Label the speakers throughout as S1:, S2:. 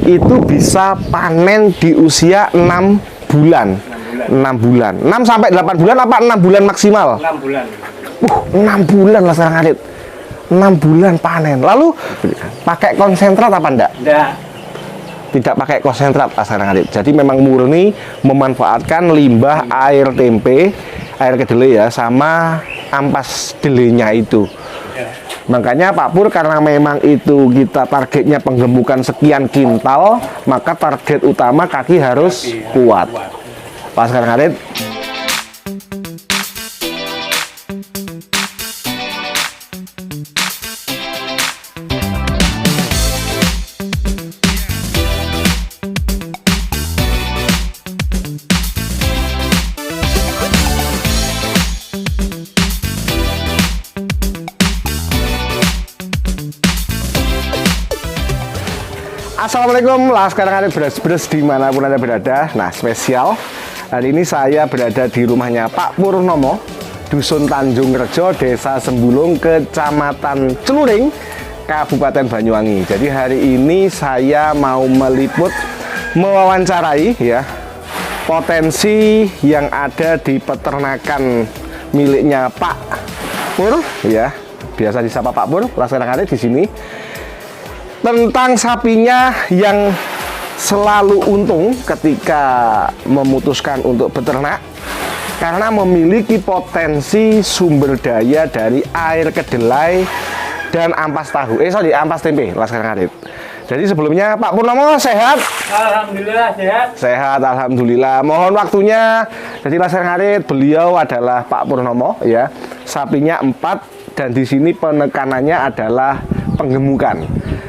S1: itu bisa panen di usia 6 bulan. 6 bulan. 6 sampai 8 bulan apa 6 bulan maksimal?
S2: 6 bulan.
S1: 6 bulan Mas Ngarit. 6 bulan panen. Lalu pakai konsentrat apa enggak?
S2: Enggak.
S1: Tidak pakai konsentrat Mas Ngarit. Jadi memang murni memanfaatkan limbah air tempe, air kedelai ya, sama ampas delenya itu.
S2: Ya.
S1: Makanya Pak Pur, karena memang itu kita targetnya penggemukan sekian kintal, maka target utama kaki harus kuat. Pas Ngarit. Assalamualaikum Laskar Ngarit beres-beres dimanapun Anda berada. Nah, spesial hari ini saya berada di rumahnya Pak Purnomo, Dusun Tanjung Rejo, Desa Sembulung, Kecamatan Celuring, Kabupaten Banyuwangi. Jadi hari ini saya mau meliput, mewawancarai ya potensi yang ada di peternakan miliknya Pak Pur ya. Biasa disapa Pak Pur, Laskar Ngarit di sini. Tentang sapinya yang selalu untung ketika memutuskan untuk beternak karena memiliki potensi sumber daya dari air kedelai dan ampas tahu. Ampas tempe, Laskar Ngarit. Jadi sebelumnya Pak Purnomo sehat?
S2: Alhamdulillah sehat.
S1: Sehat, alhamdulillah. Mohon waktunya. Jadi Laskar Ngarit, beliau adalah Pak Purnomo ya. Sapinya 4 dan di sini penekanannya adalah penggemukan.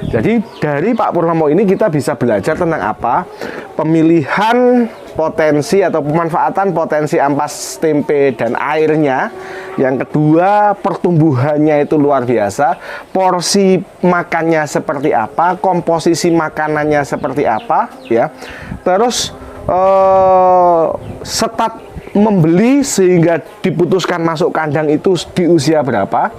S1: Jadi dari Pak Purnomo ini kita bisa belajar tentang apa? Pemilihan potensi atau pemanfaatan potensi ampas tempe dan airnya. Yang kedua, pertumbuhannya itu luar biasa. Porsi makannya seperti apa? Komposisi makanannya seperti apa? Ya. Terus start membeli sehingga diputuskan masuk kandang itu di usia berapa?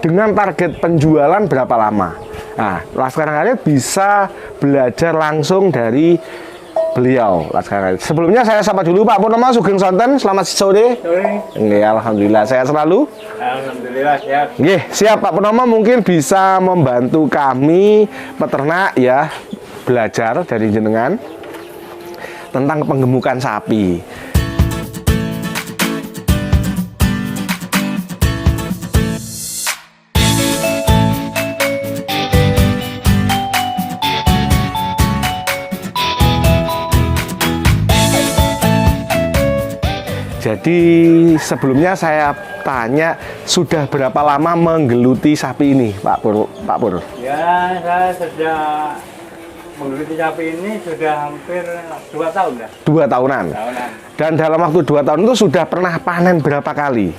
S1: Dengan target penjualan berapa lama? Nah, Laskar Ngarit bisa belajar langsung dari beliau, Laskar Ngarit. Sebelumnya saya sapa dulu Pak Purnomo Sugeng Sonten, selamat sore.
S2: Sore.
S1: Nggih, alhamdulillah sehat selalu.
S2: Alhamdulillah sehat.
S1: Nggih, siap Pak Purnomo mungkin bisa membantu kami peternak ya belajar dari jenengan tentang penggemukan sapi. Jadi sebelumnya saya tanya, sudah berapa lama menggeluti sapi ini, Pak Pur?
S2: Ya, saya sudah menggeluti sapi ini sudah hampir 2 tahun dah.
S1: 2 tahunan. Dan dalam waktu 2 tahun itu sudah pernah panen berapa kali?
S2: 4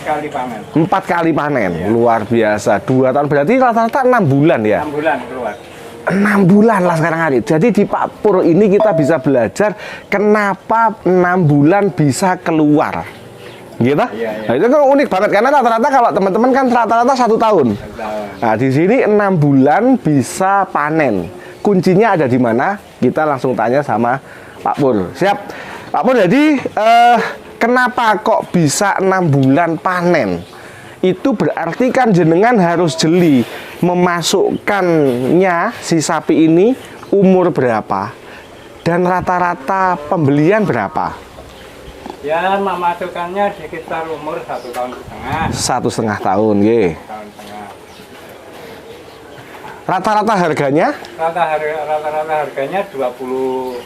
S2: kali panen.
S1: 4 kali panen,
S2: ya.
S1: Luar biasa. 2 tahun berarti rata-rata 6 bulan ya?
S2: 6 bulan keluar.
S1: 6 bulan lah sekarang hari. Jadi di Pak Pur ini kita bisa belajar kenapa 6 bulan bisa keluar. Gitu?
S2: Iya.
S1: Nah, itu kan unik banget karena rata-rata kalau teman-teman kan rata-rata 1 tahun. Nah, di sini 6 bulan bisa panen. Kuncinya ada di mana? Kita langsung tanya sama Pak Pur. Siap. Pak Pur, jadi kenapa kok bisa 6 bulan panen? Itu berarti kan jenengan harus jeli memasukkannya si sapi ini umur berapa dan rata-rata pembelian berapa?
S2: Ya, memasukkannya sekitar umur 1,5 tahun.
S1: 1,5 tahun, ye. Rata-rata harganya?
S2: Rata-rata harganya 20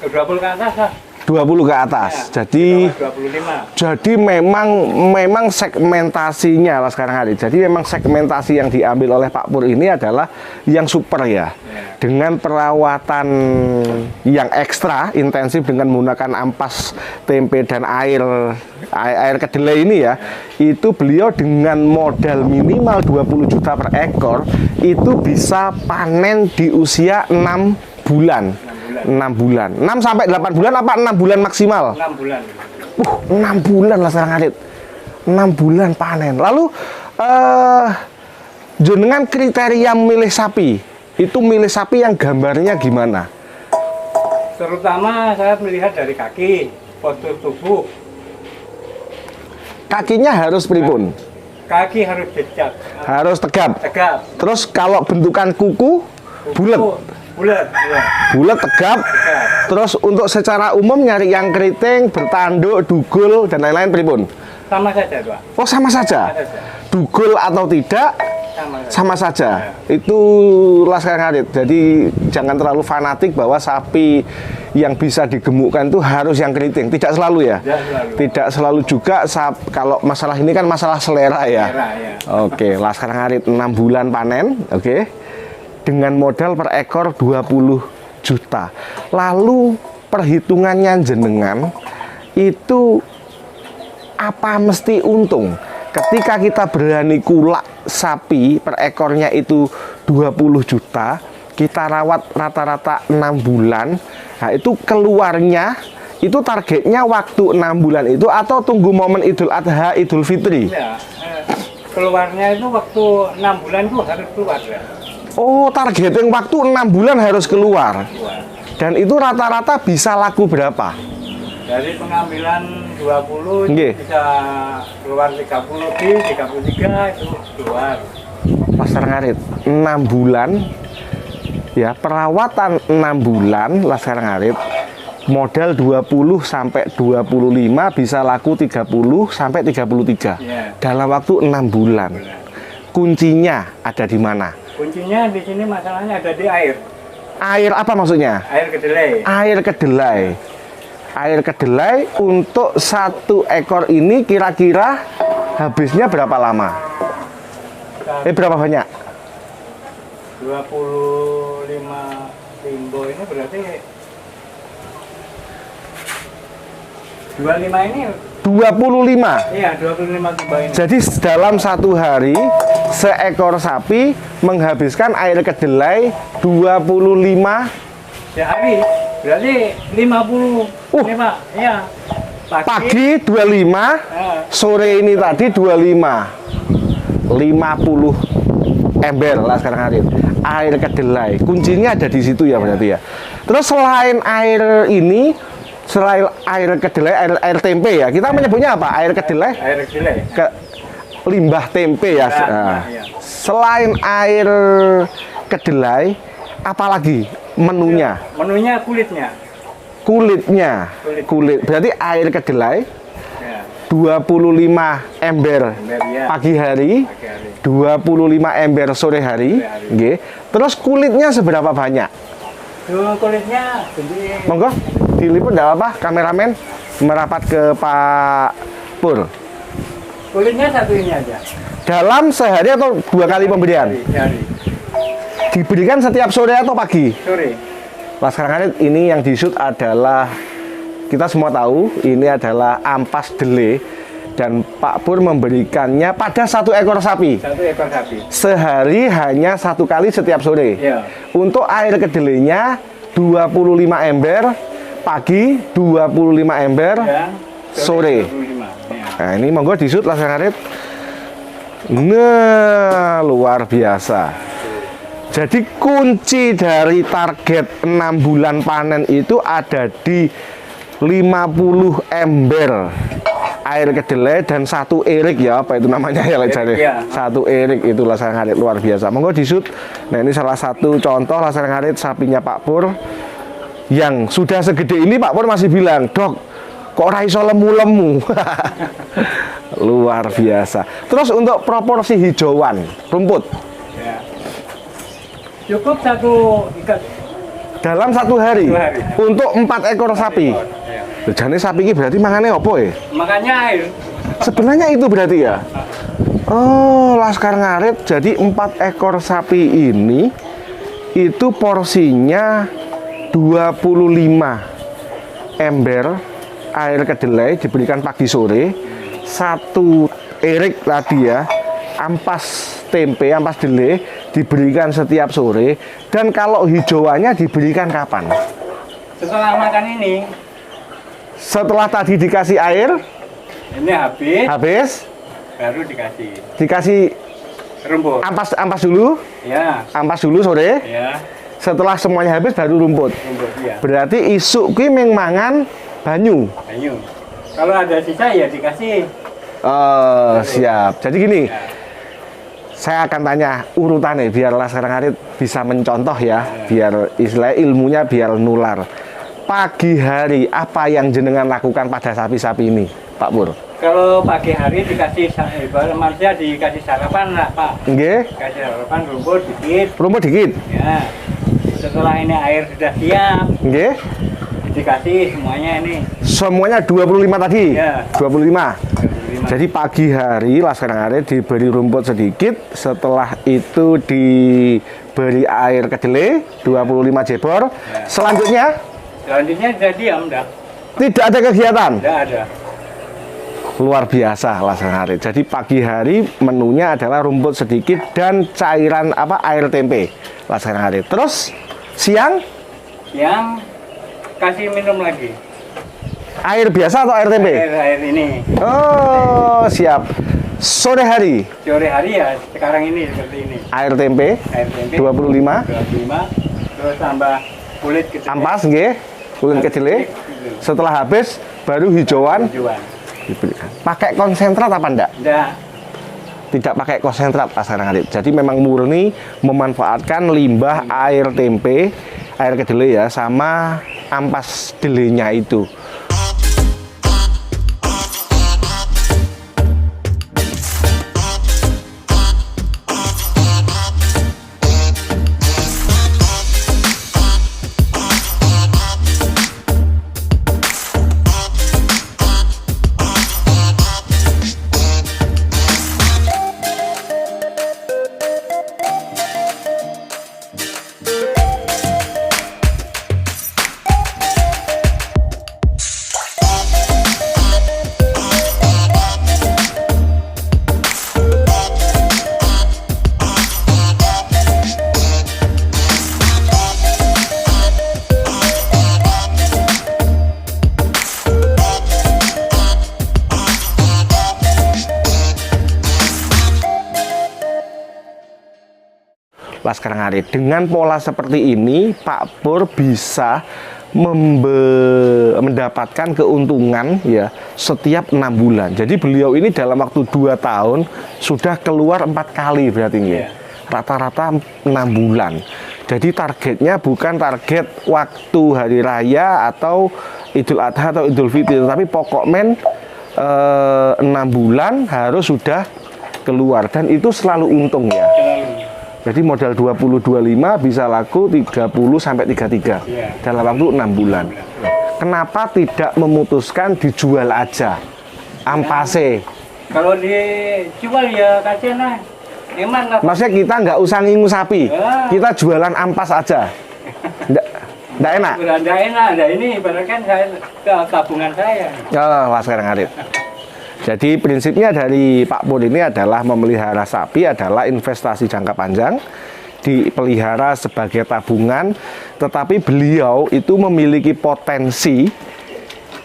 S2: ke atas lah.
S1: 20 ke atas.
S2: Ya,
S1: jadi
S2: 25.
S1: Jadi memang segmentasinya lah sekarang hari. Jadi memang segmentasi yang diambil oleh Pak Pur ini adalah yang super ya. Dengan perawatan yang ekstra intensif dengan menggunakan ampas tempe dan air kedelai ini ya. Itu beliau dengan modal minimal 20 juta per ekor itu bisa panen di usia 6 bulan. 6 bulan. 6 sampai 8 bulan apa 6 bulan maksimal?
S2: 6 bulan.
S1: 6 bulan lah sekarang Ngarit. 6 bulan panen. Lalu Jenengan kriteria milih sapi, itu milih sapi yang gambarnya gimana?
S2: Terutama saya melihat dari kaki, postur tubuh.
S1: Kakinya harus pripun?
S2: Kaki harus jejak,
S1: Harus tegap.
S2: tegap.
S1: Terus kalau bentukan kuku bulat,
S2: Bulat, bulat.
S1: bulat tegap.
S2: Tegap.
S1: Terus untuk secara umum nyari yang keriting, bertanduk, dugul dan lain-lain pripun?
S2: Sama saja, Pak.
S1: Oh sama saja.
S2: Sama saja.
S1: Dugul atau tidak
S2: Sama saja.
S1: sama saja. Itu Laskar Ngarit. Jadi jangan terlalu fanatik bahwa sapi yang bisa digemukkan itu harus yang keriting. Tidak selalu ya.
S2: Tidak selalu.
S1: Tidak selalu juga kalau masalah ini kan masalah selera ya.
S2: Selera, ya.
S1: Oke, Laskar Ngarit 6 bulan panen, oke. Dengan modal per ekor 20 juta. Lalu perhitungannya jenengan itu apa mesti untung? Ketika kita berani kulak sapi per ekornya itu 20 juta, kita rawat rata-rata 6 bulan, nah itu keluarnya, itu targetnya waktu 6 bulan itu atau tunggu momen Idul Adha, Idul Fitri?
S2: Ya, keluarnya itu waktu 6 bulan itu harus keluar ya.
S1: Oh, targeting waktu 6 bulan harus keluar. Dan itu rata-rata bisa laku berapa?
S2: Dari pengambilan 20
S1: Nggih.
S2: bisa keluar 30 lebih, 33 itu keluar.
S1: Laskar Ngarit 6 bulan ya, perawatan 6 bulan Laskar Ngarit modal 20 sampai 25 bisa laku 30 sampai 33
S2: Iya.
S1: dalam waktu 6 bulan. Kuncinya ada di mana?
S2: Kuncinya di sini masalahnya ada di air.
S1: Air apa maksudnya?
S2: Air kedelai.
S1: Air kedelai. Air kedelai untuk satu ekor ini kira-kira habisnya berapa lama? Berapa banyak?
S2: 25 timbo ini berarti 25 ini
S1: 25.
S2: iya 25 timbo ini.
S1: Jadi dalam satu hari seekor sapi menghabiskan air kedelai 25
S2: Sehari berarti 50. Ini Pak, iya.
S1: pagi 25, sore ini tadi 25. 50 ember Laskar Ngarit. Air kedelai. Kuncinya ada di situ ya berarti ya. Terus selain air ini, selain air kedelai, air tempe ya. Kita menyebutnya apa? Air kedelai?
S2: Air kedelai.
S1: Limbah tempe ya. Nah,
S2: iya.
S1: selain air kedelai, apalagi menunya?
S2: Menunya kulitnya.
S1: Kulitnya. Kulit. Berarti air kedelai
S2: Ya.
S1: 25 ember
S2: ya.
S1: pagi hari,
S2: Pagi hari.
S1: 25 ember sore hari. Nggih. Terus kulitnya seberapa banyak?
S2: Tuh kulitnya gede.
S1: Monggo diliput enggak apa-apa, kameramen merapat ke Pak Pur.
S2: Kulitnya satu ini aja.
S1: Dalam sehari atau 2 kali pemberian?
S2: Sehari.
S1: Diberikan setiap sore atau pagi?
S2: Sore.
S1: Laskar Ngarit ini yang disut adalah, kita semua tahu ini adalah ampas dele, dan Pak Pur memberikannya pada satu ekor sapi.
S2: Satu ekor sapi.
S1: Sehari hanya 1 kali setiap sore.
S2: Iya.
S1: Untuk air kedelainya 25 ember pagi, 25 ember
S2: Ya.
S1: sore.
S2: 25. Ya.
S1: Nah ini monggo disut Laskar Ngarit. Nah, luar biasa. Jadi kunci dari target 6 bulan panen itu ada di 50 ember air kedelai dan 1 erik ya, apa itu namanya ya Lejane?
S2: Ya.
S1: 1 erik itu Laskar Ngarit, luar biasa. Monggo disut. Nah ini salah satu contoh Laskar Ngarit sapinya Pak Pur yang sudah segede ini. Pak Pur masih bilang, "Dok, kok ora iso lemu-lemu?" Luar biasa. Terus untuk proporsi hijauan rumput
S2: Ya. Cukup satu ikat.
S1: dalam 1 hari,
S2: 1 hari.
S1: untuk 4 ekor sapi.
S2: Ya.
S1: Jadi sapi ini berarti makannya apa ya?
S2: Makanya air.
S1: Sebenarnya itu berarti ya. Oh, Laskar Ngarit. Jadi 4 ekor sapi ini itu porsinya 25 ember air kedelai diberikan pagi sore, 1 erik tadi ya, ampas tempe, ampas dele diberikan setiap sore, dan kalau hijauannya diberikan kapan?
S2: Setelah makan ini
S1: Setelah tadi dikasih air,
S2: habis
S1: habis
S2: baru dikasih.
S1: dikasih
S2: rumput.
S1: Ampas dulu,
S2: Ya,
S1: ampas dulu sore.
S2: ya,
S1: Setelah semuanya habis baru rumput.
S2: rumput ya.
S1: Berarti isuk ki meng mangan banyu.
S2: Ayo. Kalau ada sisa ya dikasih.
S1: Siap. Jadi gini,
S2: Ya.
S1: saya akan tanya urutannya biar Laskar Ngarit bisa mencontoh ya, biar istilah ilmunya biar nular. Pagi hari apa yang jenengan lakukan pada sapi-sapi ini, Pak Pur?
S2: Kalau pagi hari dikasih manusia dikasih sarapan lah Pak.
S1: Nggih,
S2: Kasih sarapan rumput dikit.
S1: rumput dikit.
S2: Ya. Setelah ini air sudah siap,
S1: Nggih.
S2: dikasih semuanya ini.
S1: Semuanya 25 tadi.
S2: Ya.
S1: 25.
S2: 25.
S1: Jadi pagi hari Laskar Ngarit diberi rumput sedikit, setelah itu diberi air kedelai 25 jebor.
S2: Ya.
S1: Selanjutnya
S2: Selanjutnya sudah diam dah.
S1: tidak ada kegiatan.
S2: Tidak ada.
S1: Luar biasa Laskar Ngarit. Jadi pagi hari menunya adalah rumput sedikit dan cairan air tempe Laskar Ngarit. Terus siang
S2: Yang kasih minum lagi.
S1: air biasa atau air tempe?
S2: Air ini.
S1: Oh, siap. Sore hari
S2: Sore hari ya sekarang ini seperti ini.
S1: air tempe
S2: Air tempe
S1: 25,
S2: 25 terus tambah kulit kedelai.
S1: ampas nggih, kulit kedelai. Setelah habis baru hijauan
S2: Tujuan.
S1: diberikan. Pakai konsentrat apa enggak?
S2: Tidak.
S1: Tidak pakai konsentrat Laskar Ngarit. Jadi memang murni memanfaatkan limbah air tempe, air kedelai ya, sama ampas delenya itu. Laskar Ngarit. Dengan pola seperti ini, Pak Pur bisa mendapatkan keuntungan ya setiap 6 bulan. Jadi beliau ini dalam waktu 2 tahun sudah keluar 4 kali berarti nggih. Rata-rata 6 bulan. Jadi targetnya bukan target waktu hari raya atau Idul Adha atau Idul Fitri, tapi pokok 6 bulan harus sudah keluar dan itu selalu untung ya. Jadi modal 20-25 bisa laku 30 sampai 33 dalam waktu 6 bulan. Kenapa tidak memutuskan dijual aja ampase?
S2: Kalau dijual ya kasihan lah. Emang lah.
S1: Maksudnya kita nggak usah ngingu sapi, kita jualan ampas aja. Nggak enak?
S2: Nggak enak. Nah, ini ibaratkan saya tabungan saya.
S1: Ya, Laskar Ngarit. Jadi prinsipnya dari Pak Pur ini adalah memelihara sapi adalah investasi jangka panjang, dipelihara sebagai tabungan, tetapi beliau itu memiliki potensi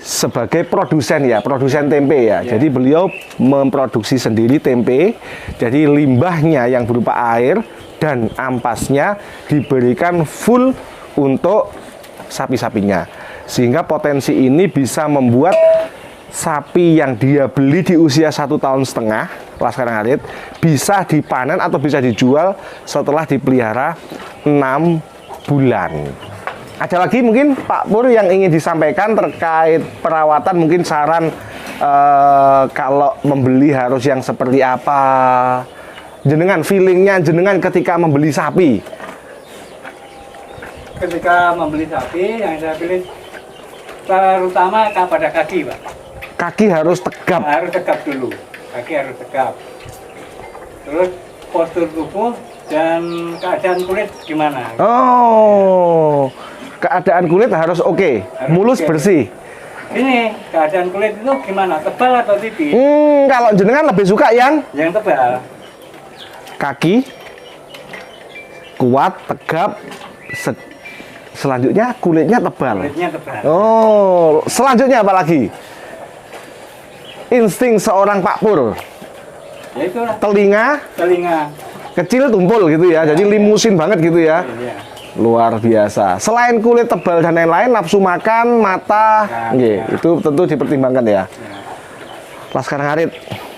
S1: sebagai produsen ya, produsen tempe ya. Jadi beliau memproduksi sendiri tempe, jadi limbahnya yang berupa air dan ampasnya diberikan full untuk sapi-sapinya. Sehingga potensi ini bisa membuat sapi yang dia beli di usia 1,5 tahun, Laskar Ngarit, bisa dipanen atau bisa dijual setelah dipelihara 6 bulan. Ada lagi mungkin Pak Pur yang ingin disampaikan terkait perawatan, mungkin saran kalau membeli harus yang seperti apa? Jenengan feelingnya jenengan ketika membeli sapi?
S2: Ketika membeli sapi yang saya pilih terutama pada kaki, Pak.
S1: Kaki harus tegap.
S2: Harus tegap dulu. Kaki harus tegap. Terus postur tubuh dan keadaan kulit gimana?
S1: Oh, keadaan kulit harus oke, mulus bersih.
S2: Ini keadaan kulit itu gimana? Tebal atau tipis?
S1: Kalau jenengan lebih suka yang
S2: tebal.
S1: kaki kuat, tegap. Selanjutnya kulitnya tebal.
S2: Kulitnya tebal.
S1: Oh, selanjutnya apa lagi? Insting seorang Pak Pur.
S2: Ya itulah.
S1: Telinga
S2: Telinga
S1: kecil tumpul gitu ya. Jadi limusin banget gitu ya.
S2: Iya.
S1: Luar biasa. Selain kulit tebal dan lain-lain, nafsu makan, mata, itu tentu dipertimbangkan ya. Laskar Ngarit,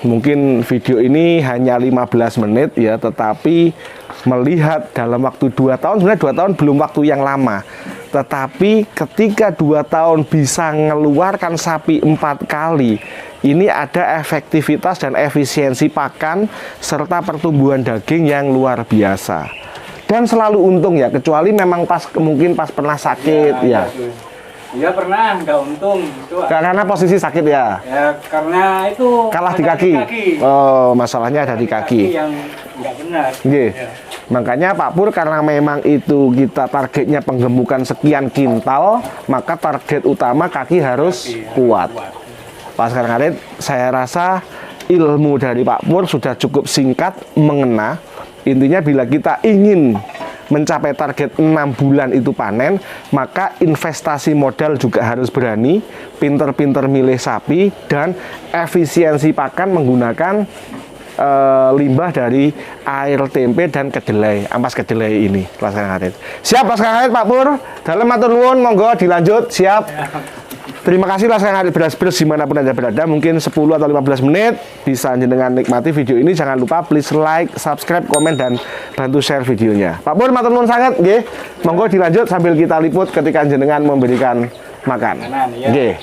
S1: mungkin video ini hanya 15 menit ya, tetapi melihat dalam waktu 2 tahun, sebenarnya 2 tahun belum waktu yang lama. Tetapi ketika 2 tahun bisa mengeluarkan sapi 4 kali, ini ada efektivitas dan efisiensi pakan serta pertumbuhan daging yang luar biasa. Dan selalu untung ya, kecuali memang mungkin pas pernah sakit ya.
S2: Iya pernah, nggak untung. Itu
S1: Karena posisi sakit ya.
S2: ya karena itu
S1: Kalah di
S2: ada
S1: kaki. Oh, masalahnya ada di kaki.
S2: yang nggak benar.
S1: Nggih.
S2: Ya.
S1: Makanya Pak Pur, karena memang itu kita targetnya penggemukan sekian kintal, maka target utama kaki harus kuat. Pak Laskar Ngarit, saya rasa ilmu dari Pak Pur sudah cukup singkat, mengena. Intinya bila kita ingin mencapai target 6 bulan itu panen, maka investasi modal juga harus berani, pinter-pinter milih sapi, dan efisiensi pakan menggunakan limbah dari air tempe dan kedelai, ampas kedelai ini. Laskar Ngarit. Siap Laskar Ngarit Pak Pur? Dalam matur nuwun, monggo dilanjut, siap. Terima kasih Laskar Ngarit beras-beras dimanapun Anda berada. Mungkin 10 atau 15 menit bisa dengan nikmati video ini. Jangan lupa please like, subscribe, komen, dan bantu share videonya. Pak Pur, matur nuwun sangat nggih. Monggo dilanjut sambil kita liput ketika jenengan memberikan makan.
S2: Kanan, ya.
S1: Nggih.